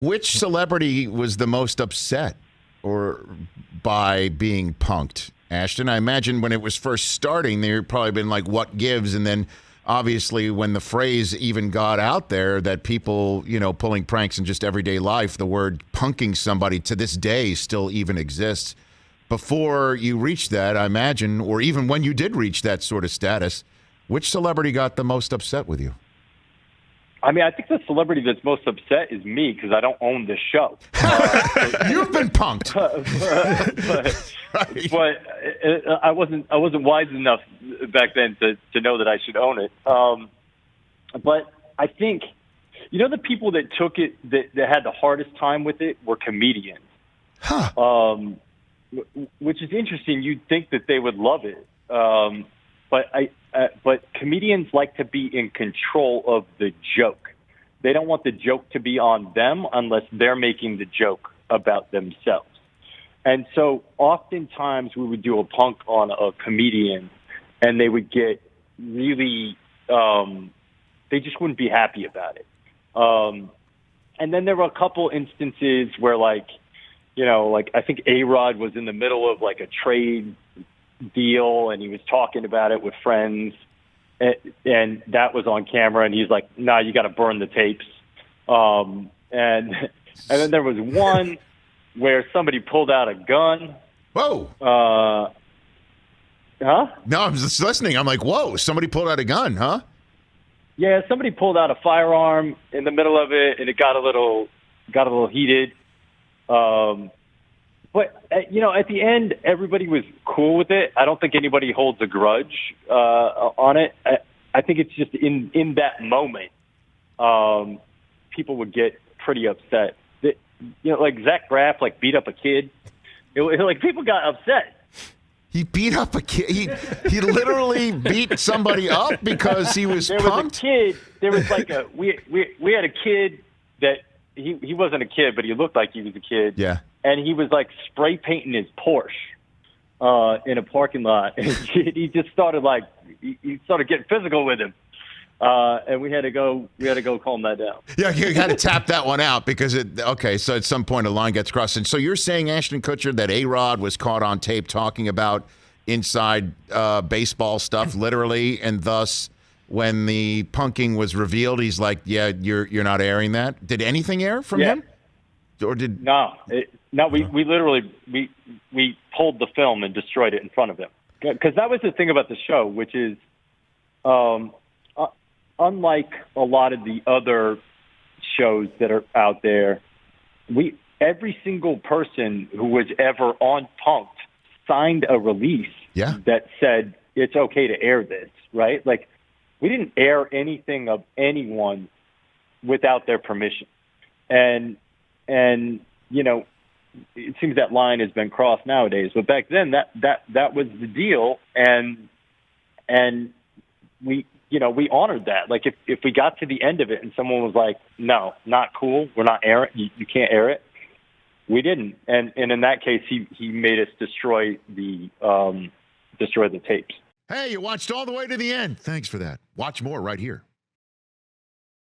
Which celebrity was the most upset or by being punked, Ashton? I imagine when it was first starting, there probably been like, what gives? And then obviously when the phrase even got out there that people, pulling pranks in just everyday life, the word punking somebody to this day still even exists. Before you reached that, I imagine, or even when you did reach that sort of status, which celebrity got the most upset with you? I mean, I think the celebrity that's most upset is me because I don't own this show. You've been punked, but I wasn't wise enough back then to know that I should own it. But I think the people that took it that had the hardest time with it were comedians. Huh. Which is interesting. You'd think that they would love it, but comedians like to be in control of the joke. They don't want the joke to be on them unless they're making the joke about themselves. And so oftentimes we would do a punk on a comedian and they would get really, they just wouldn't be happy about it. And then there were a couple instances where I think ARod was in the middle of like a trade deal and he was talking about it with friends and that was on camera and he's like, "Nah, you got to burn the tapes." And then there was one where somebody pulled out a gun. Whoa. Huh? No, I'm just listening. I'm like, whoa, somebody pulled out a gun, huh? Yeah, somebody pulled out a firearm in the middle of it and it got a little heated. But, at the end, everybody was cool with it. I don't think anybody holds a grudge on it. I think it's just in that moment, people would get pretty upset. Like Zach Braff, beat up a kid. People got upset. He beat up a kid. He literally beat somebody up because he was There punked? was a kid. There was we had a kid that he wasn't a kid, but he looked like he was a kid. Yeah. And he was spray painting his Porsche in a parking lot. And he just started he started getting physical with him. And we had to go calm that down. Yeah, you got to tap that one out because so at some point a line gets crossed. And so you're saying, Ashton Kutcher, that ARod was caught on tape talking about inside baseball stuff, literally, and thus when the punking was revealed, he's like, "Yeah, you're not airing that." Did anything air from him? Or did we literally we pulled the film and destroyed it in front of him because that was the thing about the show, which is unlike a lot of the other shows that are out there, every single person who was ever on Punked signed a release that said it's okay to air this, right? We didn't air anything of anyone without their permission. And it seems that line has been crossed nowadays. But back then, that was the deal, and we honored that. If we got to the end of it and someone was like, "No, not cool. We're not airing. You can't air it." We didn't, and in that case, he made us destroy the tapes. Hey, you watched all the way to the end. Thanks for that. Watch more right here.